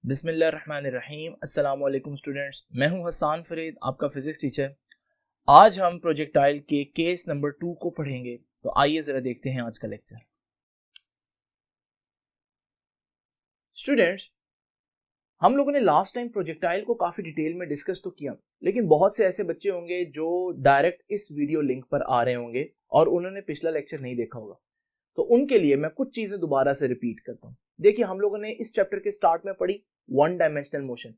बिस्मिल्लाहिर्रहमानिर्रहीम। अस्सलाम वालेकुम स्टूडेंट्स, मैं हूं हसन फरीद, आपका फिजिक्स टीचर। आज हम प्रोजेक्टाइल के केस नंबर 2 को पढ़ेंगे। तो आइए ज़रा देखते हैं आज का लेक्चर। स्टूडेंट्स, हम लोगों ने लास्ट टाइम प्रोजेक्टाइल को काफ़ी डिटेल में डिस्कस तो किया, लेकिन बहुत से ऐसे बच्चे होंगे जो डायरेक्ट इस वीडियो लिंक पर आ रहे होंगे और उन्होंने पिछला लेक्चर नहीं देखा होगा। तो उनके लिए मैं कुछ चीज़ें दोबारा से रिपीट करता हूँ। देखिए, हम लोगों ने इस चैप्टर के स्टार्ट में पढ़ी one dimensional motion.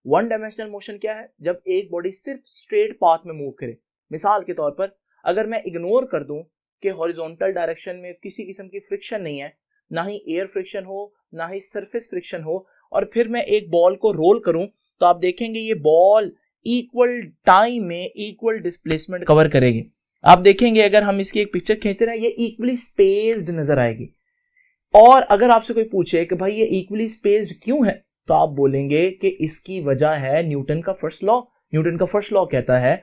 One dimensional motion क्या है? जब एक बॉडी सिर्फ स्ट्रेट पाथ में मूव करे। मिसाल के तौर पर अगर मैं इग्नोर कर दूं कि हॉरिजॉन्टल डायरेक्शन में किसी किस्म की फ्रिक्शन नहीं है, ना ही एयर फ्रिक्शन हो ना ही सरफेस फ्रिक्शन हो, और फिर मैं एक बॉल को रोल करूं, तो आप देखेंगे ये बॉल इक्वल टाइम में इक्वल डिस्प्लेसमेंट कवर करेगी। आप देखेंगे अगर हम इसकी एक पिक्चर खींचते रहे, ये इक्वली स्पेस्ड नजर आएगी। और अगर आपसे कोई पूछे कि भाई ये इक्वली स्पेस्ड क्यों है, तो आप बोलेंगे कि इसकी वजह है न्यूटन का फर्स्ट लॉ। न्यूटन का फर्स्ट लॉ कहता है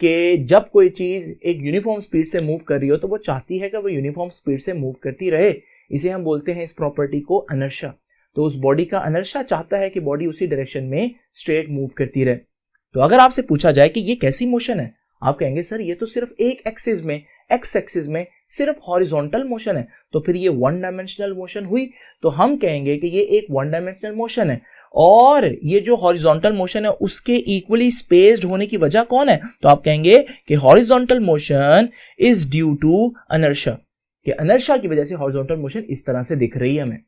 कि जब कोई चीज एक यूनिफॉर्म स्पीड से मूव कर रही हो तो वो चाहती है कि वो यूनिफॉर्म स्पीड से मूव करती रहे। इसे हम बोलते हैं इस प्रॉपर्टी को इनर्शिया। तो उस बॉडी का इनर्शिया चाहता है कि बॉडी उसी डायरेक्शन में स्ट्रेट मूव करती रहे। तो अगर आपसे पूछा जाए कि ये कैसी मोशन है, आप कहेंगे सर ये तो सिर्फ एक एक्सिस में, एक्स एक्सिस में सिर्फ हॉरिजॉन्टल मोशन है, तो फिर ये वन डायमेंशनल मोशन हुई। तो हम कहेंगे कि ये एक वन डायमेंशनल मोशन है, और ये जो हॉरिजॉन्टल मोशन है उसके इक्वली स्पेस्ड होने की वजह कौन है? तो आप कहेंगे कि horizontal motion is due to inertia, कि इनर्शिया की वजह से हॉरिजॉन्टल मोशन इस तरह से दिख रही है हमें।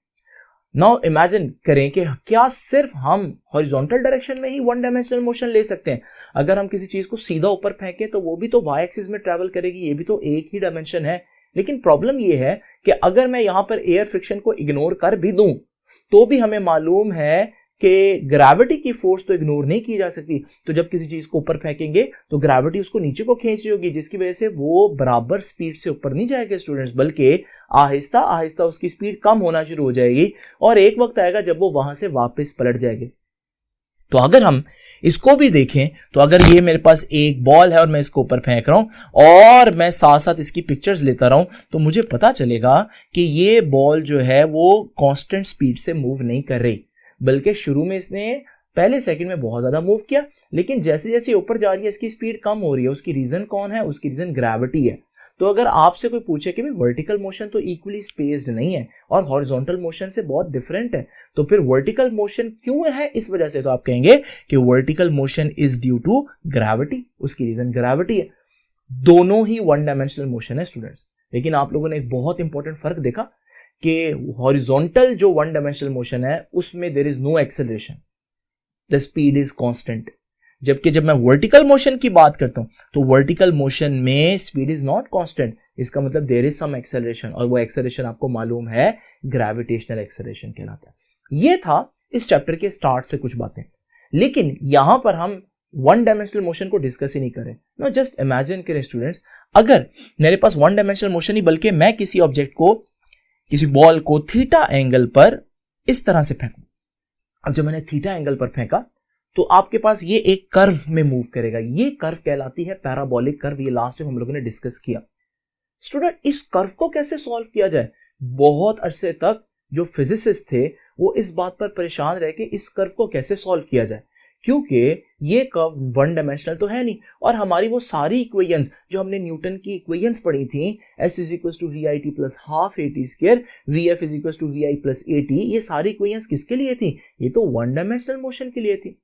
नाउ इमेजिन करें कि क्या सिर्फ हम हॉरिजॉन्टल डायरेक्शन में ही वन डायमेंशनल मोशन ले सकते हैं? अगर हम किसी चीज को सीधा ऊपर फेंकें तो वो भी तो वाई एक्सिस में ट्रैवल करेगी, ये भी तो एक ही डायमेंशन है। लेकिन प्रॉब्लम ये है कि अगर मैं यहां पर एयर फ्रिक्शन को इग्नोर कर भी दूं तो भी हमें मालूम है कि ग्रेविटी की फोर्स तो इग्नोर नहीं की जा सकती। तो जब किसी चीज को ऊपर फेंकेंगे तो ग्रेविटी उसको नीचे को खींच रही होगी, जिसकी वजह से वो बराबर स्पीड से ऊपर नहीं जाएगा स्टूडेंट्स, बल्कि आहिस्ता आहिस्ता उसकी स्पीड कम होना शुरू हो जाएगी, और एक वक्त आएगा जब वो वहां से वापस पलट जाएगी। तो अगर हम इसको भी देखें तो अगर ये मेरे पास एक बॉल है और मैं इसको ऊपर फेंक रहा हूं और मैं साथ साथ इसकी पिक्चर्स लेता रहूं, तो मुझे पता चलेगा कि ये बॉल जो है वो कांस्टेंट स्पीड से मूव नहीं कर रही, बल्कि शुरू में इसने पहले सेकंड में बहुत ज्यादा मूव किया, लेकिन जैसे जैसे ऊपर जा रही है इसकी स्पीड कम हो रही है। उसकी रीजन कौन है? उसकी रीजन ग्रेविटी है। तो अगर आपसे कोई पूछे कि भाई वर्टिकल मोशन तो इक्वली स्पेस्ड नहीं है और हॉरिजॉन्टल मोशन से बहुत डिफरेंट है, तो फिर वर्टिकल मोशन क्यों है इस वजह से, तो आप कहेंगे कि vertical motion is due to gravity. उसकी रीजन ग्रेविटी है। दोनों ही वन डायमेंशनल मोशन है स्टूडेंट्स, लेकिन आप लोगों ने एक बहुत इंपॉर्टेंट फर्क देखा कि हॉरिजॉन्टल जो वन डायमेंशनल मोशन है उसमें there is no acceleration, the speed is constant. जबकि जब मैं वर्टिकल मोशन की बात करता हूं तो वर्टिकल मोशन में स्पीड इज नॉट कांस्टेंट। इसका मतलब देयर इज सम एक्सेलरेशन, और वो एक्सेलरेशन आपको मालूम है ग्रेविटेशनल एक्सेलरेशन कहलाता है। ये था इस चैप्टर के स्टार्ट से कुछ बातें, लेकिन यहां पर हम वन डायमेंशनल मोशन को डिस्कस ही नहीं करें। नो, जस्ट इमेजिन करें स्टूडेंट्स, अगर मेरे पास वन डायमेंशनल मोशन ही बल्कि मैं किसी ऑब्जेक्ट को, किसी बॉल को थीटा एंगल पर इस तरह से फेंकूं। अब जब मैंने थीटा एंगल पर फेंका तो आपके पास ये एक कर्व में मूव करेगा। ये कर्व कहलाती है पैराबोलिक कर्व। ये लास्ट टाइम हम लोगों ने डिस्कस किया। स्टूडेंट, इस कर्व को कैसे सॉल्व किया जाए? बहुत अरसे तक जो फिजिसिस्ट थे वो इस बात पर परेशान रहे कि इस कर्व को कैसे सॉल्व किया जाए, क्योंकि ये कर्व वन डायमेंशनल तो है नहीं, और हमारी वो सारी इक्वेशंस जो हमने न्यूटन की इक्वेशंस पढ़ी थी, S is equal to v i t plus half a t square, v f is equal to v i plus a t, ये सारी इक्वेशंस किसके लिए थी? ये तो वन डायमेंशनल मोशन के लिए थी।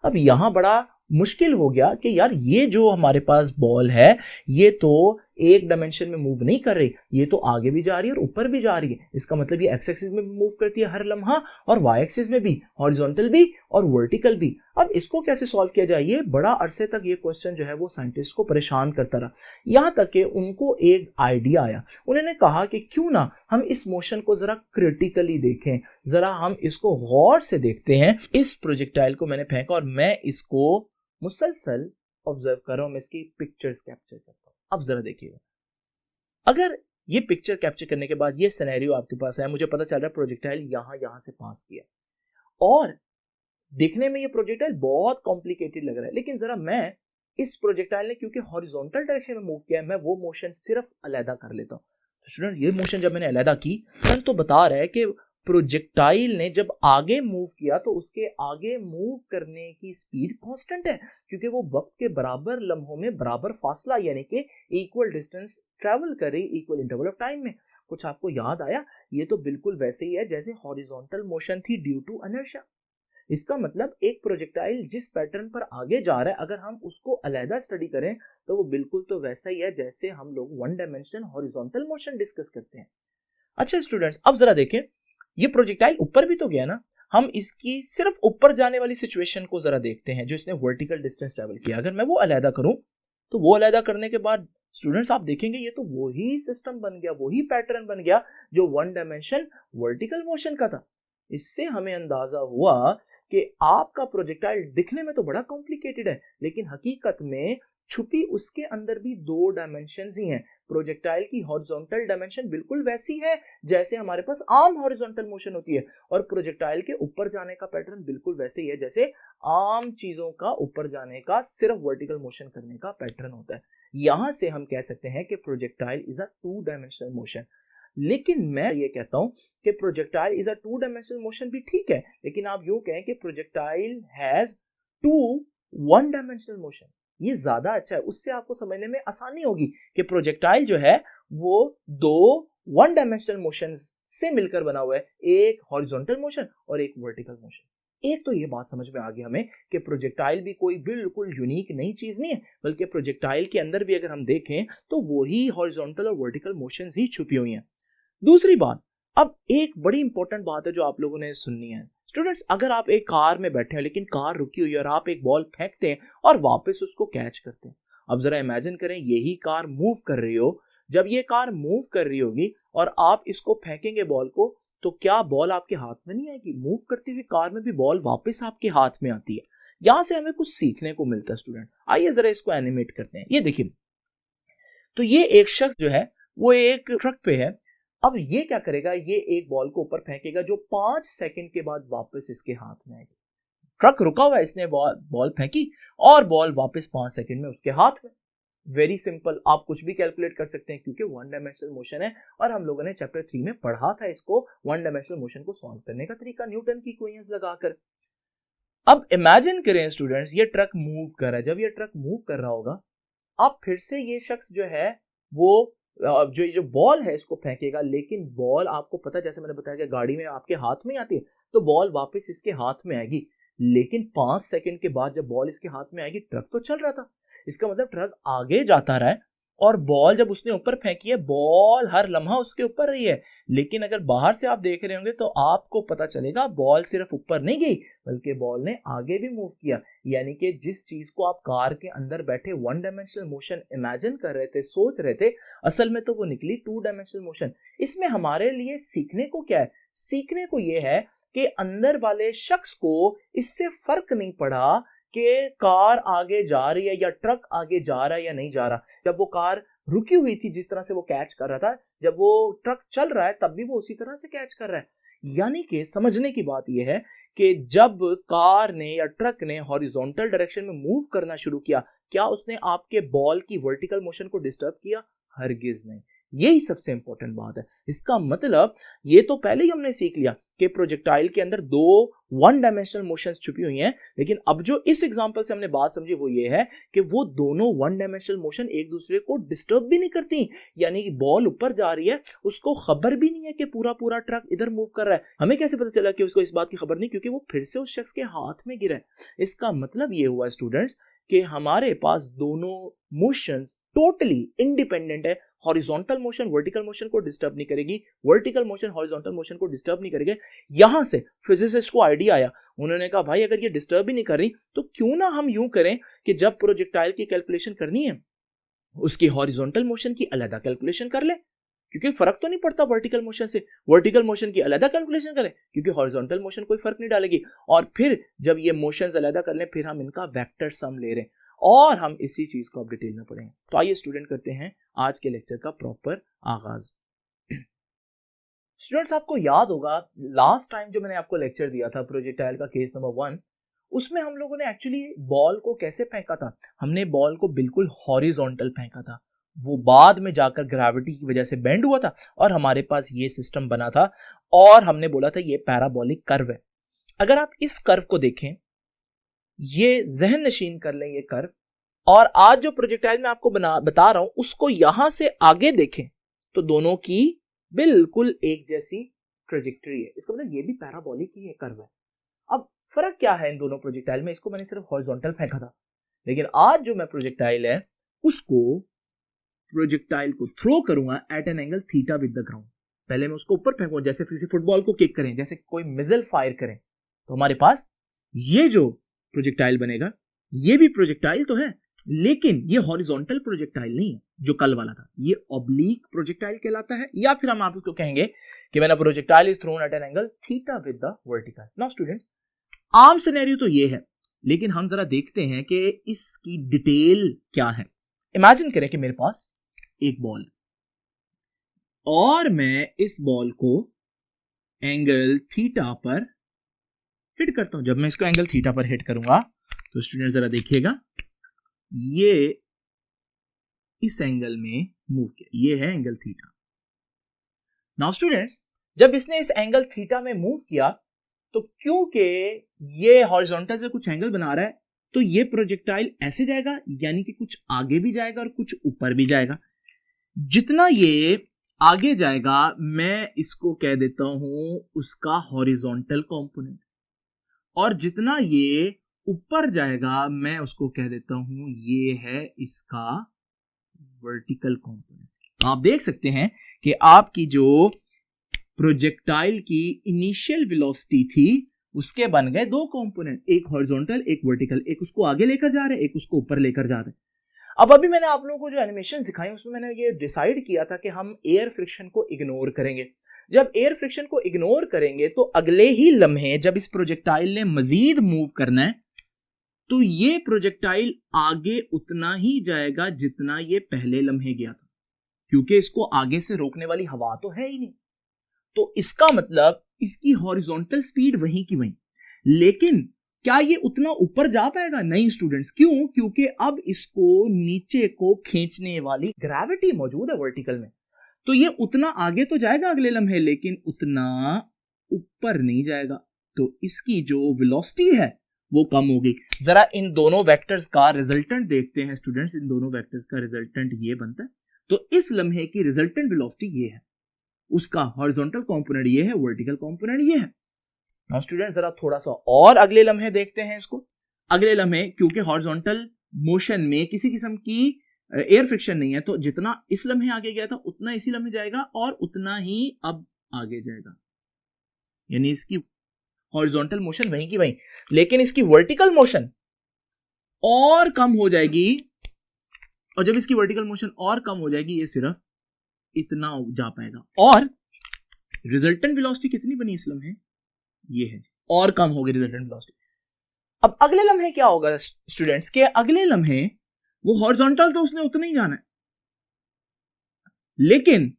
अब यहां बड़ा मुश्किल हो गया कि यार ये जो हमारे पास बॉल है ये तो एक डायमेंशन में मूव नहीं कर रही, ये तो आगे भी जा रही है और ऊपर भी जा रही है। इसका मतलब ये एक्स एक्सिस में भी मूव करती है हर लम्हा, और वाई एक्सिस में भी, हॉरिजॉन्टल भी और वर्टिकल भी। अब इसको कैसे सॉल्व किया जाए? ये बड़ा अरसे तक ये क्वेश्चन जो है वो साइंटिस्ट को परेशान करता रहा, यहां तक कि उनको एक आइडिया आया। उन्होंने कहा कि क्यों ना हम इस मोशन को जरा क्रिटिकली देखें, जरा हम इसको गौर से देखते हैं। इस प्रोजेक्टाइल को मैंने फेंका और मैं इसको मुसलसल ऑब्जर्व कर रहा हूं, मैं इसकी पिक्चर्स कैप्चर करता हूं। अब जरा देखिएगा, अगर ये पिक्चर कैप्चर करने के बाद ये सिनेरियो आपके पास है, मुझे पता चल रहा है प्रोजेक्टाइल यहां से पास किया, और देखने में ये प्रोजेक्टाइल बहुत कॉम्प्लिकेटेड लग रहा है, लेकिन जरा मैं इस प्रोजेक्टाइल ने क्योंकि हॉरिजॉन्टल डायरेक्शन में मूव किया है, मैं वो मोशन सिर्फ अलहदा कर लेता हूं। तो स्टूडेंट, ये मोशन जब मैंने अलहदा की, तो बता रहा है कि प्रोजेक्टाइल ने जब आगे मूव किया तो उसके आगे मूव करने की स्पीड कांस्टेंट है, क्योंकि वो वक्त के बराबर लम्हों में बराबर फासला यानी कि इक्वल डिस्टेंस ट्रैवल कर रही इक्वल इंटरवल ऑफ टाइम में। कुछ आपको याद आया? ये तो बिल्कुल वैसे ही है जैसे हॉरिजॉन्टल मोशन थी ड्यू टू इनर्शिया। इसका मतलब एक प्रोजेक्टाइल जिस पैटर्न पर आगे जा रहा है, अगर हम उसको अलग स्टडी करें तो वो बिल्कुल तो वैसा ही है जैसे हम लोग one dimensional horizontal motion discuss करते हैं। अच्छा स्टूडेंट्स, अब जरा देखें, ये प्रोजेक्टाइल ऊपर भी तो गया ना, हम इसकी सिर्फ ऊपर जाने वाली सिचुएशन को जरा देखते हैं जो इसने वर्टिकल डिस्टेंस ट्रैवल किया। अगर मैं वो अलग करूं तो वो अलग करने के बाद स्टूडेंट्स आप देखेंगे ये तो वही सिस्टम बन गया, वही पैटर्न बन गया जो वन डायमेंशन वर्टिकल मोशन का था। इससे हमें अंदाजा हुआ कि आपका प्रोजेक्टाइल दिखने में तो बड़ा कॉम्प्लिकेटेड है, लेकिन हकीकत में छुपी उसके अंदर भी दो डायमेंशंस ही हैं। प्रोजेक्टाइल की हॉरिजॉन्टल डायमेंशन बिल्कुल वैसी है जैसे हमारे पास आम हॉरिजॉन्टल मोशन होती है, और प्रोजेक्टाइल के ऊपर जाने का पैटर्न बिल्कुल वैसे ही है जैसे आम चीजों का ऊपर जाने का सिर्फ वर्टिकल मोशन करने का पैटर्न होता है। यहां से हम कह सकते हैं कि projectile is a two dimensional motion. लेकिन मैं ये कहता हूं कि projectile is a two dimensional motion भी ठीक है, लेकिन आप यूं कहें कि projectile has two one dimensional motion, ये ज्यादा अच्छा है। उससे आपको समझने में आसानी होगी कि प्रोजेक्टाइल जो है वो दो वन डायमेंशनल मोशन से मिलकर बना हुआ है, एक हॉरिजॉन्टल मोशन और एक वर्टिकल मोशन। एक तो ये बात समझ में आ गई हमें कि प्रोजेक्टाइल भी कोई बिल्कुल यूनिक नई चीज नहीं है, बल्कि प्रोजेक्टाइल के अंदर भी अगर हम देखें तो वही हॉरिजॉन्टल और वर्टिकल मोशंस ही छुपी हुई हैं। दूसरी बात, अब एक बड़ी इंपॉर्टेंट बात है जो आप लोगों ने सुननी है स्टूडेंट्स। अगर आप एक कार में बैठे हैं लेकिन कार रुकी हुई है और आप एक बॉल फेंकते हैं और वापस उसको कैच करते हैं, अब जरा इमेजिन करें यही कार मूव कर रही हो। जब ये कार मूव कर रही होगी और आप इसको फेंकेंगे बॉल को, तो क्या बॉल आपके हाथ में नहीं आएगी? मूव करती हुई कार में भी बॉल वापस आपके हाथ में आती है। यहां से हमें कुछ सीखने को मिलता है स्टूडेंट। आइए जरा इसको एनिमेट करते हैं। ये देखिए, तो ये एक शख्स जो है वो एक ट्रक पे है। अब ये क्या करेगा, ये एक बॉल को ऊपर फेंकेगा जो 5 सेकंड के बाद वापस इसके हाथ में आएगी। ट्रक रुका हुआ है, इसने बॉल फेंकी और बॉल वापस 5 सेकंड में उसके हाथ में। वेरी सिंपल, आप कुछ भी कैलकुलेट कर सकते हैं क्योंकि वन डायमेंशनल मोशन है, और हम लोगों ने चैप्टर 3 में पढ़ा था इसको, वन डायमेंशनल मोशन को सॉल्व करने का तरीका न्यूटन की इक्वेशंस लगाकर। अब इमेजिन करें स्टूडेंट्स, ये ट्रक मूव कर रहा है। जब ये ट्रक मूव कर रहा होगा, अब फिर से ये शख्स जो है वो जो बॉल है इसको फेंकेगा, लेकिन बॉल आपको पता है जैसे मैंने बताया कि गाड़ी में आपके हाथ में आती है, तो बॉल वापस इसके हाथ में आएगी। लेकिन 5 सेकंड के बाद जब बॉल इसके हाथ में आएगी, ट्रक तो चल रहा था, इसका मतलब ट्रक आगे जाता रहा है, और बॉल जब उसने ऊपर फेंकी है, बॉल हर लम्हा उसके ऊपर रही है। लेकिन अगर बाहर से आप देख रहे होंगे तो आपको पता चलेगा बॉल सिर्फ ऊपर नहीं गई, बल्कि बॉल ने आगे भी मूव किया। यानी कि जिस चीज को आप कार के अंदर बैठे वन डायमेंशनल मोशन इमेजिन कर रहे थे, सोच रहे थे, असल में तो वो निकली टू डायमेंशनल मोशन। इसमें हमारे लिए सीखने को क्या है? सीखने को ये है कि अंदर वाले शख्स को इससे फर्क नहीं पड़ा कि कार आगे जा रही है या ट्रक आगे जा रहा है या नहीं जा रहा। जब वो कार रुकी हुई थी जिस तरह से वो कैच कर रहा था, जब वो ट्रक चल रहा है तब भी वो उसी तरह से कैच कर रहा है। यानी कि समझने की बात यह है कि जब कार ने या ट्रक ने हॉरिजॉन्टल डायरेक्शन में मूव करना शुरू किया, क्या उसने आपके बॉल की वर्टिकल मोशन को डिस्टर्ब किया? हरगिज नहीं। यही सबसे इंपॉर्टेंट बात है। इसका मतलब ये तो पहले ही हमने सीख लिया कि प्रोजेक्टाइल के अंदर दो वन डायमेंशनल मोशंस छुपी हुई हैं, लेकिन अब जो इस एग्जांपल से हमने बात समझी वो ये है कि वो दोनों वन डायमेंशनल मोशन एक दूसरे को डिस्टर्ब भी नहीं करती। यानी कि बॉल ऊपर जा रही है, उसको खबर भी नहीं है कि पूरा पूरा ट्रक इधर मूव कर रहा है। हमें कैसे पता चला कि उसको इस बात की खबर नहीं? क्योंकि वो फिर से उस शख्स के हाथ में गिरा है। इसका मतलब ये हुआ स्टूडेंट्स कि हमारे पास दोनों मोशंस टोटली इंडिपेंडेंट है। हॉरिजॉन्टल मोशन वर्टिकल मोशन को डिस्टर्ब नहीं करेगी, वर्टिकल मोशन हॉरिजॉन्टल मोशन को डिस्टर्ब नहीं करेगी। यहां से फिजिसिस्ट को आइडिया आया, उन्होंने कहा भाई अगर ये डिस्टर्ब ही नहीं कर रही तो क्यों ना हम यूं करें कि जब प्रोजेक्टाइल की कैलकुलेशन करनी है उसकी हॉरिजॉन्टल मोशन की अलग कैलकुलेशन कर ले, क्योंकि फर्क तो नहीं पड़ता वर्टिकल मोशन से। वर्टिकल मोशन की अलग कैलकुलेशन करें क्योंकि हॉरिजॉन्टल मोशन कोई फर्क नहीं डालेगी। और फिर जब ये मोशंस अलग कर लें, फिर हम इनका वेक्टर सम ले रहे हैं और हम इसी चीज को अब डिटेल में पढ़ेंगे। तो आइए स्टूडेंट करते हैं आज के लेक्चर का प्रॉपर आगाज। स्टूडेंट्स आपको याद होगा लास्ट टाइम जो मैंने आपको लेक्चर दिया था प्रोजेक्टाइल का केस नंबर 1, उसमें हम लोगों ने एक्चुअली बॉल को कैसे फेंका था? हमने बॉल को बिल्कुल हॉरिजॉन्टल फेंका था। वो बाद में जाकर ग्रेविटी की वजह से बेंड हुआ था और हमारे पास ये सिस्टम बना था और हमने बोला था ये पैराबोलिक कर्व है। अगर आप इस कर्व को देखें, ये जहन नशीन कर लें ये कर्व, और आज जो प्रोजेक्टाइल मैं आपको बता रहा हूं उसको यहां से आगे देखें तो दोनों की बिल्कुल एक जैसी ट्रेजेक्टरी है। इसका मतलब ये भी पैराबोलिक ही कर्व है। अब फर्क क्या है इन दोनों प्रोजेक्टाइल में? इसको मैंने सिर्फ हॉरिजॉन्टल फेंका था, लेकिन आज जो मैं प्रोजेक्टाइल है उसको प्रोजेक्टाइल को थ्रो करूंगा at an angle theta with the ground. पहले मैं उसको ऊपर फेंकूंगा, जैसे किसी फुटबॉल को किक करें, जैसे कोई मिसाइल फायर करें, तो हमारे पास ये जो प्रोजेक्टाइल बनेगा ये भी प्रोजेक्टाइल तो है, लेकिन ये हॉरिजॉन्टल प्रोजेक्टाइल नहीं है जो कल वाला था, ये ऑब्लिक प्रोजेक्टाइल कहलाता है, या फिर हम आपको कहेंगे कि when a projectile is thrown at an angle theta with the vertical. Now students, आम सिनेरियो तो ये है, लेकिन हम जरा देखते हैं कि इसकी डिटेल क्या है। इमेजिन करें कि मेरे पास एक बॉल और मैं इस बॉल को एंगल थीटा पर हिट करता हूं। जब मैं इसको एंगल थीटा पर हिट करूंगा तो स्टूडेंट जरा देखिएगा, ये इस एंगल में मूव किया, ये है एंगल थीटा। नाउ स्टूडेंट्स, जब इसने इस एंगल थीटा में मूव किया तो क्योंकि ये हॉरिजॉन्टल से कुछ एंगल बना रहा है तो ये प्रोजेक्टाइल ऐसे जाएगा, यानी कि कुछ आगे भी जाएगा और कुछ ऊपर भी जाएगा। जितना ये आगे जाएगा मैं इसको कह देता हूं उसका हॉरिजॉन्टल कंपोनेंट, और जितना ये ऊपर जाएगा मैं उसको कह देता हूं ये है इसका वर्टिकल कंपोनेंट। आप देख सकते हैं कि आपकी जो प्रोजेक्टाइल की इनिशियल वेलोसिटी थी उसके बन गए दो कंपोनेंट, एक हॉरिजॉन्टल एक वर्टिकल, एक उसको आगे लेकर जा रहे हैं, एक उसको ऊपर लेकर जा रहे हैं। अब अभी मैंने आप लोगों को जो एनिमेशन दिखाई उसमें मैंने ये डिसाइड किया था कि हम एयर फ्रिक्शन को इग्नोर करेंगे। जब एयर फ्रिक्शन को इग्नोर करेंगे तो अगले ही लम्हे जब इस प्रोजेक्टाइल ने मजीद मूव करना है तो ये प्रोजेक्टाइल आगे उतना ही जाएगा जितना ये पहले लम्हे गया था, क्योंकि इसको आगे से रोकने वाली हवा तो है ही नहीं। तो इसका मतलब इसकी हॉरिजॉन्टल स्पीड वहीं की वहीं, लेकिन क्या ये उतना ऊपर जा पाएगा? नहीं स्टूडेंट्स। क्यों? क्योंकि अब इसको नीचे को खींचने वाली ग्रेविटी मौजूद है वर्टिकल में, तो ये उतना आगे तो जाएगा अगले लम्हे, लेकिन उतना ऊपर नहीं जाएगा। तो इसकी जो वेलोसिटी है वो कम होगी। जरा इन दोनों वेक्टर्स का रिजल्टेंट देखते हैं स्टूडेंट्स। इन दोनों वेक्टर्स का रिजल्टेंट ये बनता है, तो इस लम्हे की रिजल्टेंट वेलोसिटी ये है, उसका हॉरिजॉन्टल कंपोनेंट ये है, वर्टिकल कंपोनेंट ये है। नाउ स्टूडेंट जरा थोड़ा सा और अगले लम्हे देखते हैं इसको। अगले लम्हे क्योंकि हॉरिजॉन्टल मोशन में किसी किस्म की एयर फ्रिक्शन नहीं है, तो जितना इस लम्हे आगे गया था उतना इसी लम्हे जाएगा और उतना ही अब आगे जाएगा, यानी इसकी हॉरिजॉन्टल मोशन वहीं की वहीं, लेकिन इसकी वर्टिकल मोशन और कम हो जाएगी। और जब इसकी वर्टिकल मोशन और कम हो जाएगी ये सिर्फ इतना जा पाएगा, और रिजल्टेंट वेलोसिटी कितनी बनी इस लम्हे? ये है, और कम होगी रिजल्टेंट वेलोसिटी। अब अगले लम्हे क्या होगा स्टूडेंट्स के? अगले लम्हे वो हॉरिजॉन्टल तो उसने उतना ही जाना है, लेकिन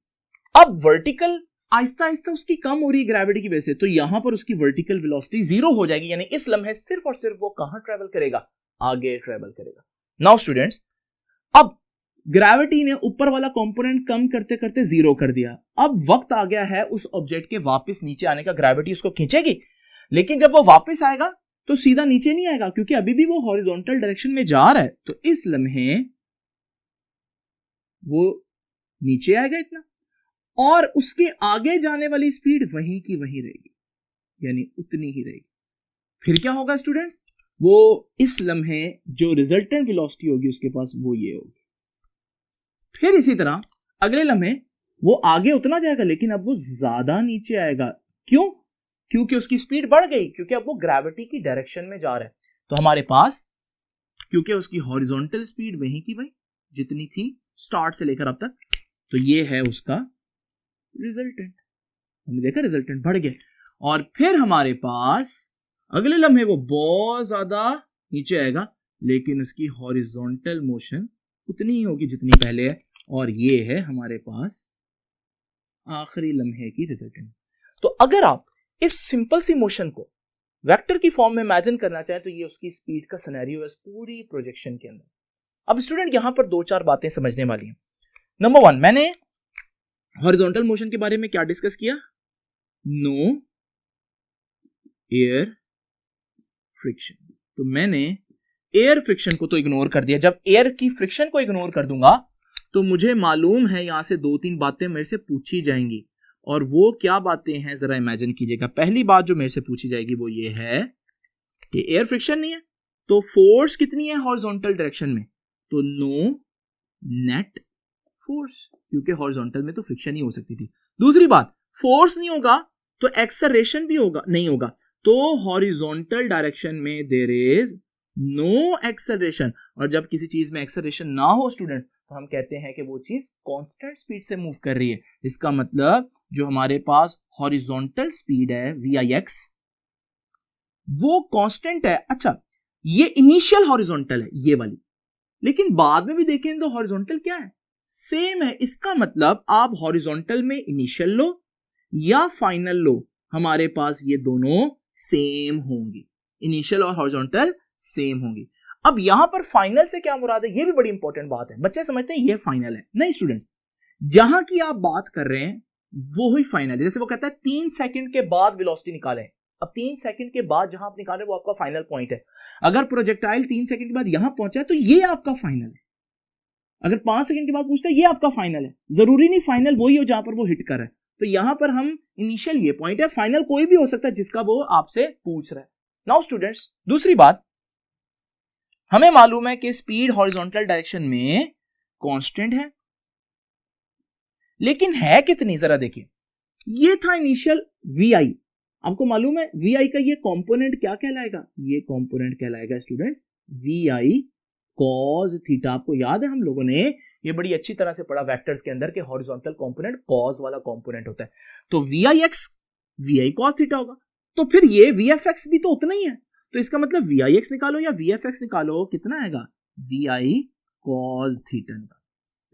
अब वर्टिकल आहिस्ता आहिस्ता उसकी कम हो रही है ग्रेविटी की वजह से, तो यहां पर उसकी वर्टिकल वेलोसिटी जीरो हो जाएगी, यानी इस लम्हे सिर्फ और सिर्फ वो कहां ट्रेवल करेगा? आगे ट्रेवल करेगा। नाउ स्टूडेंट्स, अब ग्रेविटी ने ऊपर वाला कंपोनेंट कम करते करते जीरो कर दिया। अब वक्त आ गया है उस ऑब्जेक्ट के वापस नीचे आने का। ग्रेविटी उसको खींचेगी, लेकिन जब वो वापस आएगा तो सीधा नीचे नहीं आएगा, क्योंकि अभी भी वो हॉरिजॉन्टल डायरेक्शन में जा रहा है। तो इस लम्हे वो नीचे आएगा इतना, और उसके आगे जाने वाली स्पीड वहीं की वहीं रहेगी, यानी उतनी ही रहेगी। फिर क्या होगा स्टूडेंट्स? वो इस लम्हे जो रिजल्टेंट वेलोसिटी होगी उसके पास वो ये होगी। फिर इसी तरह अगले लम्हे वो आगे उतना जाएगा, लेकिन अब वो ज्यादा नीचे आएगा। क्यों? क्योंकि उसकी स्पीड बढ़ गई, क्योंकि अब वो ग्रेविटी की डायरेक्शन में जा रहा है। तो हमारे पास, क्योंकि उसकी हॉरिजॉन्टल स्पीड वहीं की वहीं जितनी थी स्टार्ट से लेकर अब तक, तो ये है उसका रिजल्टेंट। हमने देखा रिजल्टेंट बढ़ गया। और फिर हमारे पास अगले लम्हे वो बहुत ज्यादा नीचे आएगा, लेकिन उसकी हॉरिजॉन्टल मोशन उतनी ही होगी जितनी पहले है, और ये है हमारे पास आखिरी लम्हे की रिजल्टेंट। तो अगर आप इस सिंपल सी मोशन को वेक्टर की फॉर्म में इमेजिन करना चाहें तो ये उसकी स्पीड का सिनेरियो है पूरी प्रोजेक्शन के अंदर। अब स्टूडेंट यहां पर दो चार बातें समझने वाली हैं। नंबर 1 मैंने हॉरिजॉन्टल मोशन के बारे में क्या डिस्कस किया? No air friction. तो मैंने एयर फ्रिक्शन को तो इग्नोर कर दिया। जब एयर की फ्रिक्शन को इग्नोर कर दूंगा तो मुझे मालूम है यहां से 2-3 बातें मेरे से पूछी जाएंगी, और वो क्या बातें हैं जरा इमेजिन कीजिएगा। पहली बात जो मेरे से पूछी जाएगी वो ये है कि एयर फ्रिक्शन नहीं है तो फोर्स कितनी है हॉरिजॉन्टल डायरेक्शन में? तो नो नेट फोर्स, क्योंकि हॉरिजॉन्टल में तो फ्रिक्शन ही हो सकती थी। दूसरी बात, फोर्स नहीं होगा तो एक्सेलरेशन भी होगा नहीं होगा, तो हॉरिजॉन्टल डायरेक्शन में देयर इज नो एक्सेलरेशन। और जब किसी चीज में एक्सेलरेशन ना हो स्टूडेंट तो हम कहते हैं कि वो चीज कांस्टेंट स्पीड से मूव कर रही है। इसका मतलब जो हमारे पास हॉरिजॉन्टल स्पीड है Vix वो कांस्टेंट है। अच्छा, ये इनिशियल हॉरिजॉन्टल है ये वाली, लेकिन बाद में भी देखें तो हॉरिजॉन्टल क्या है? सेम है। इसका मतलब आप हॉरिजॉन्टल में इनिशियल लो या फाइनल लो, हमारे पास ये दोनों सेम होंगी, इनिशियल और हॉरिजॉन्टल सेम होंगी। अब यहां पर फाइनल से क्या मुराद है, ये भी बड़ी इंपॉर्टेंट बात है। बच्चे समझते हैं ये फाइनल है, नहीं स्टूडेंट्स, जहां की आप बात कर रहे हैं वो ही फाइनल है। जैसे वो कहता है 3 सेकंड के बाद वेलोसिटी निकालें, अब 3 सेकंड के बाद जहां आप निकाले वो आपका फाइनल पॉइंट है। अगर प्रोजेक्टाइल 3 सेकंड के बाद यहां पहुंचा है तो ये आपका फाइनल है। अगर 5 सेकंड के बाद पूछता है ये आपका फाइनल है, जरूरी नहीं फाइनल वही हो जहां पर वो हिट कर रहा है। तो यहां पर हम इनिशियल ये पॉइंट है, फाइनल कोई भी हो सकता है जिसका वो आपसे पूछ रहा है। नाउ स्टूडेंट्स, दूसरी बात, हमें मालूम है कि स्पीड हॉरिजॉन्टल डायरेक्शन में कांस्टेंट है, लेकिन है कितनी जरा देखिए। ये था इनिशियल Vi, आपको मालूम है Vi का ये कंपोनेंट क्या कहलाएगा? ये कंपोनेंट कहलाएगा स्टूडेंट्स Vi cos थीटा। आपको याद है हम लोगों ने ये बड़ी अच्छी तरह से पढ़ा वेक्टर्स के अंदर के हॉरिजॉन्टल कंपोनेंट cos वाला कंपोनेंट होता है। तो Vix Vi cos थीटा होगा, तो फिर ये Vfx भी तो उतना ही है। तो इसका मतलब Vix निकालो या Vfx निकालो, कितना आएगा? Vi cos थीटा निकालो।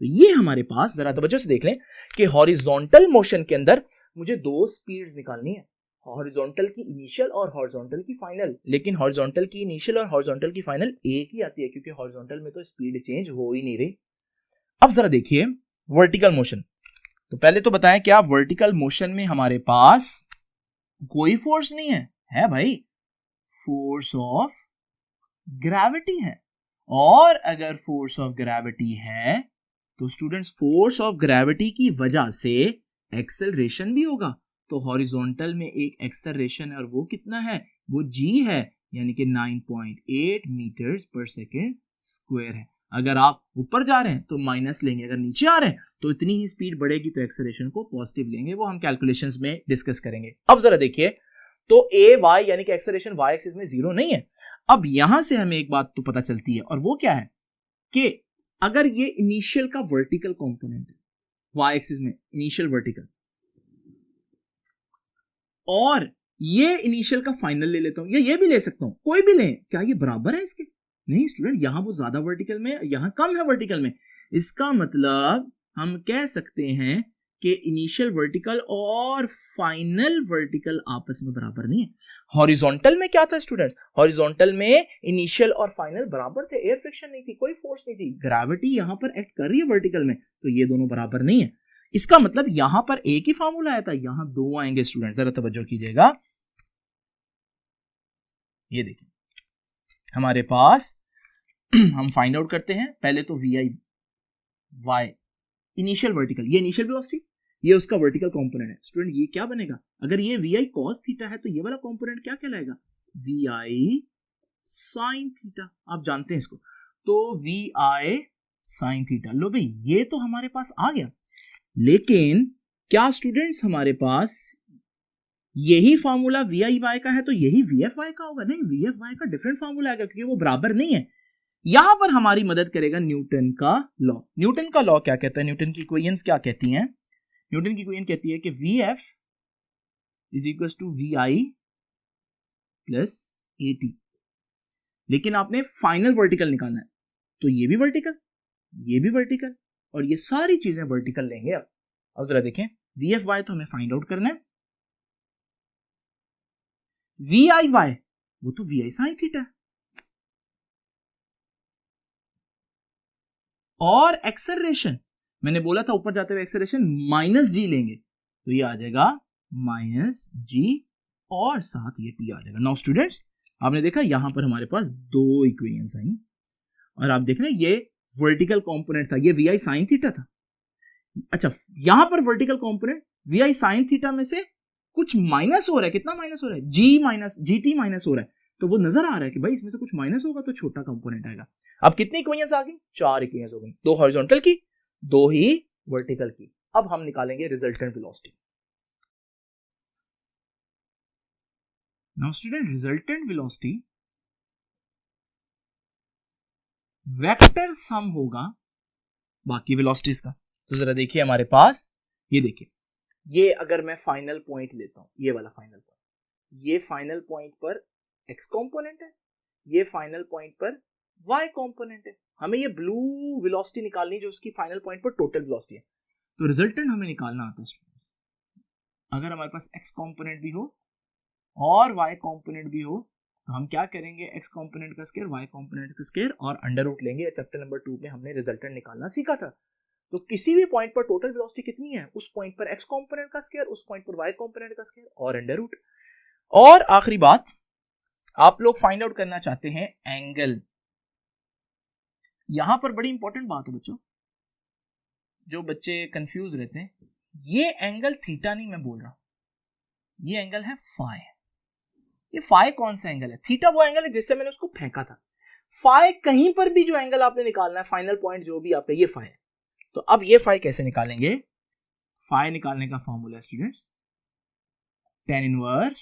तो ये हमारे पास, जरा तवज्जो से देख लें कि हॉरिजॉन्टल मोशन के अंदर मुझे 2 स्पीड्स निकालनी है, हॉरिजॉन्टल की इनिशियल और हॉरिजॉन्टल की फाइनल। लेकिन हॉरिजॉन्टल की इनिशियल और हॉरिजॉन्टल की फाइनल एक ही आती है, क्योंकि हॉरिजॉन्टल में तो स्पीड चेंज हो ही नहीं रही। अब जरा देखिए वर्टिकल मोशन। तो पहले तो बताएं क्या वर्टिकल मोशन में हमारे पास कोई फोर्स नहीं है? है भाई, फोर्स ऑफ ग्रेविटी है। और अगर फोर्स ऑफ ग्रेविटी है तो स्टूडेंट्स फोर्स ऑफ ग्रेविटी की वजह से एक्सेलरेशन भी होगा। तो हॉरिजॉन्टल में एक एक्सेलरेशन है और वो कितना है? वो g है, यानी कि 9.8 मीटर्स पर सेकेंड स्क्वायर है। अगर आप ऊपर जा रहे हैं तो माइनस लेंगे, अगर नीचे आ रहे हैं तो इतनी ही स्पीड बढ़ेगी तो एक्सेलरेशन को पॉजिटिव लेंगे, वो हम कैलकुलेशंस में डिस्कस करेंगे। अब जरा देखिए, तो ए वाई यानी कि एक्सेलरेशन वाई एक्सिस में 0 नहीं है। अब यहां से हमें एक बात तो पता चलती है, और वो क्या है कि अगर ये इनिशियल का वर्टिकल कंपोनेंट है वाई एक्सिस में, इनिशियल वर्टिकल, और ये इनिशियल का फाइनल ले लेता हूं या ये भी ले सकता हूं, कोई भी लें, क्या ये बराबर है इसके? नहीं स्टूडेंट, यहां वो ज्यादा वर्टिकल में, यहां कम है वर्टिकल में। इसका मतलब हम कह सकते हैं कि इनिशियल वर्टिकल और फाइनल वर्टिकल आपस में बराबर नहीं है। हॉरिजॉन्टल में क्या था स्टूडेंट्स? हॉरिजॉन्टल में इनिशियल और फाइनल बराबर थे, एयर फ्रिक्शन नहीं थी, कोई फोर्स नहीं थी, ग्रेविटी यहां पर एक्ट कर रही है वर्टिकल में, तो ये दोनों बराबर नहीं है। इसका मतलब यहां पर एक ही फार्मूला आया था, यहां 2 आएंगे स्टूडेंट्स, जरा तवज्जो कीजिएगा। ये देखिए हमारे पास हम फाइंड आउट करते हैं पहले तो Vi y इनिशियल वर्टिकल, ये इनिशियल वेलोसिटी, ये उसका वर्टिकल कंपोनेंट है। स्टूडेंट ये क्या बनेगा? अगर ये Vi cos थीटा है तो ये वाला कंपोनेंट क्या कहलाएगा? Vi sin theta. आप जानते हैं इसको, तो Vi sin थीटा। लो भाई ये तो हमारे पास आ गया, लेकिन क्या स्टूडेंट्स हमारे पास यही फार्मूला Vi का है तो यही Vfy का होगा? नहीं, Vfy का डिफरेंट फार्मूला आएगा क्योंकि वो बराबर नहीं है। यहां पर हमारी मदद करेगा न्यूटन का लॉ। न्यूटन का लॉ क्या कहता है? न्यूटन की इक्वेशंस क्या कहती हैं? न्यूटन की इक्वेशन कहती है कि Vf is equal to Vi plus AT। लेकिन आपने फाइनल वर्टिकल निकालना है, तो ये भी वर्टिकल, ये भी वर्टिकल, और ये सारी चीजें वर्टिकल लेंगे। अब जरा देखें, Vfy तो हमें फाइंड आउट करना है, Viy वो तो Vi sin थीटा है, और एक्सेलरेशन मैंने बोला था ऊपर जाते हुए एक्सेलरेशन माइनस जी लेंगे, तो ये आ जाएगा माइनस जी और साथ ये टी आ जाएगा। नाउ स्टूडेंट्स, आपने देखा यहां पर हमारे पास दो इक्वेशंस आई और आप देख रहे हैं ये वर्टिकल कंपोनेंट था, ये वी आई साइन थीटा था। अच्छा, यहां पर vertical component we I sine theta में से कुछ माइनस हो रहा है, कितना माइनस हो रहा है, जी माइनस जी टी माइनस हो रहा है, तो वो नजर आ रहा है कि भाई इसमें से कुछ माइनस होगा तो छोटा कंपोनेंट आएगा। अब कितनी इक्वेशंस आ गई, 4 इक्वेशंस हो गई, 2 हॉरिजॉन्टल की, 2 ही वर्टिकल की। अब हम निकालेंगे resultant velocity. Now student, resultant velocity vector sum होगा बाकी वेलोसिटीज का। तो जरा देखिए हमारे पास, ये देखिए, ये अगर मैं फाइनल पॉइंट लेता हूं, ये वाला फाइनल पॉइंट, ये फाइनल पॉइंट पर x कंपोनेंट है, ये फाइनल पॉइंट पर y कंपोनेंट है। हमें ये ब्लू वेलोसिटी निकालनी जो उसकी फाइनल पॉइंट पर टोटल वेलोसिटी है। तो रिजल्टेंट हमें निकालना आता है स्टूडेंट्स, अगर हमारे पास x कंपोनेंट भी हो और y कंपोनेंट भी हो तो हम क्या करेंगे, x कंपोनेंट का स्क्वायर y कंपोनेंट का स्क्वायर और अंडर रूट लेंगे। चैप्टर नंबर 2 में हमने रिजल्टेंट निकालना सीखा था। तो किसी भी पॉइंट पर टोटल वेलोसिटी कितनी है, उस पॉइंट पर x कंपोनेंट का स्क्वायर, उस पॉइंट पर y कंपोनेंट का स्क्वायर और अंडर रूट। और आखिरी बात, आप लोग फाइंड आउट करना चाहते हैं एंगल। यहां पर बड़ी इंपॉर्टेंट बात है बच्चों, जो बच्चे कंफ्यूज रहते हैं, ये एंगल थीटा नहीं मैं बोल रहा, ये एंगल है फाई। ये फाई कौन सा एंगल है, थीटा वो एंगल है जिससे मैंने उसको फेंका था। फाई कहीं पर भी जो एंगल आपने निकालना है, फाइनल पॉइंट जो भी आपका, ये फाई है। तो अब ये फाई कैसे निकालेंगे, फाई निकालने का formula students, tan inverse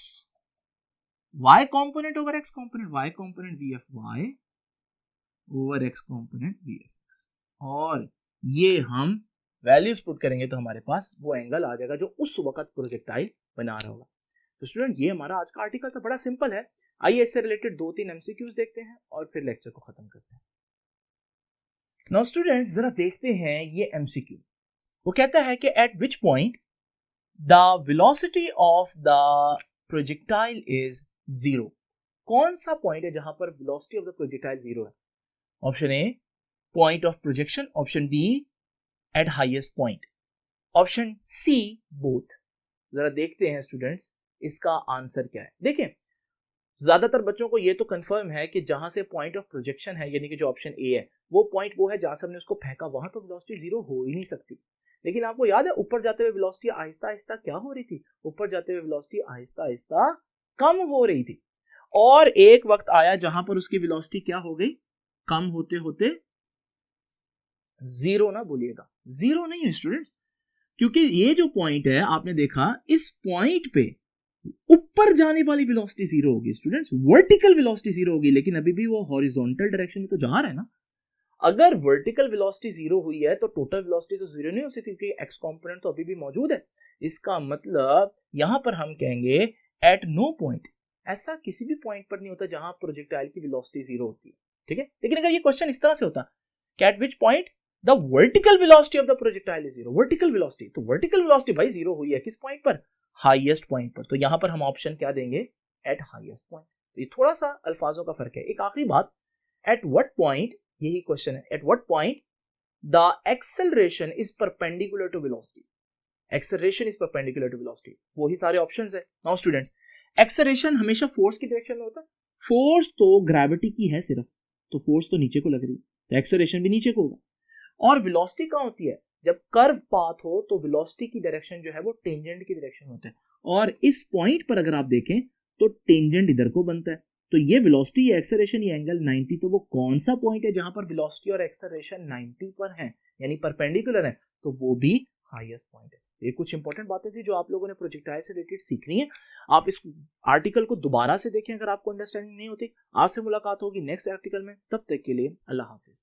y component over x component, y component vfy over x component vfx, और ये हम वैल्यूज पुट करेंगे तो हमारे पास वो एंगल आ जाएगा जो उस वक्त प्रोजेक्टाइल बना रहा होगा। तो स्टूडेंट, ये हमारा आज का आर्टिकल था, बड़ा सिंपल है। आइए इससे रिलेटेड 2-3 एमसीक्यूज देखते हैं और फिर लेक्चर को खत्म करते हैं। नाउ स्टूडेंट्स, जरा देखते हैं ये एमसीक्यू। वो कहता है कि eight which point the velocity of the projectile is 0। कौन सा पॉइंट है जहां पर वेलोसिटी ऑफ द प्रोजेक्टाइल 0 है? Option A point of projection, option B at highest point, option C both. जरा देखते हैं स्टूडेंट्स इसका आंसर क्या है। देखें, ज्यादातर बच्चों को ये तो कंफर्म है कि जहां से पॉइंट ऑफ प्रोजेक्शन है, यानी कि जो ऑप्शन ए है, वो पॉइंट वो है जहां से हमने उसको फेंका, वहां तो वेलोसिटी 0 हो ही नहीं सकती। लेकिन आपको याद है ऊपर जाते हुए वेलोसिटी आहिस्ता आहिस्ता क्या हो रही थी, ऊपर जाते हुए वेलोसिटी आहिस्ता आहिस्ता कम हो रही थी, और एक वक्त आया जहां पर उसकी वेलोसिटी क्या हो गई, कम होते होते 0 ना भूलिएगा, 0 नहीं है स्टूडेंट्स, क्योंकि ये जो पॉइंट है आपने देखा, इस पॉइंट पे ऊपर जाने वाली वेलोसिटी 0 होगी स्टूडेंट्स, वर्टिकल वेलोसिटी 0 होगी, लेकिन अभी भी वो हॉरिजॉन्टल डायरेक्शन में तो जा रहा है ना। अगर वर्टिकल वेलोसिटी 0 हुई है तो टोटल वेलोसिटी तो 0 नहीं हो सकती, क्योंकि एक्स कंपोनेंट तो अभी भी मौजूद है। इसका मतलब यहां पर हम कहेंगे एट नो पॉइंट, ऐसा किसी भी पॉइंट पर नहीं होता जहां प्रोजेक्टाइल की वेलोसिटी 0 होती है, ठीक है। लेकिन अगर ये क्वेश्चन इस तरह से होता कि eight which point the vertical velocity of the projectile is 0, vertical velocity, तो वर्टिकल वेलोसिटी भाई 0 हुई है किस पॉइंट पर, हाईएस्ट पॉइंट पर। तो यहां पर हम ऑप्शन क्या देंगे, एट हाईएस्ट पॉइंट। ये थोड़ा सा अल्फाजों का फर्क है। एक आखिरी बात, एट व्हाट पॉइंट, यही क्वेश्चन है, at what point the acceleration is perpendicular to velocity, acceleration is perpendicular to velocity, वो ही सारे ऑप्शंस है। नाउ स्टूडेंट्स, एक्सेलरेशन हमेशा फोर्स की डायरेक्शन में होता है, फोर्स तो ग्रेविटी की है सिर्फ, तो फोर्स तो नीचे को लग रही है, तो एक्सेलरेशन भी नीचे को होगा। और वेलोसिटी कहां होती है, जब कर्व पाथ हो तो वेलोसिटी की डायरेक्शन जो है वो टेंजेंट की डायरेक्शन होता है, और इस पॉइंट पर अगर आप देखें तो टेंजेंट इधर को बनता है। तो ये वेलोसिटी, ये एक्सेलरेशन, ये एंगल 90, तो वो कौन सा पॉइंट है जहां पर वेलोसिटी और एक्सेलरेशन 90 पर है, यानी परपेंडिकुलर है, तो वो भी हाईएस्ट पॉइंट है। ये कुछ इंपॉर्टेंट बातें थी जो आप लोगों ने प्रोजेक्टाइल से रिलेटेड सीखनी है। आप इस आर्टिकल को दोबारा से देखें अगर आपको अंडरस्टैंडिंग नहीं होती। आपसे मुलाकात होगी नेक्स्ट आर्टिकल में, तब तक के लिए अल्लाह हाफिज।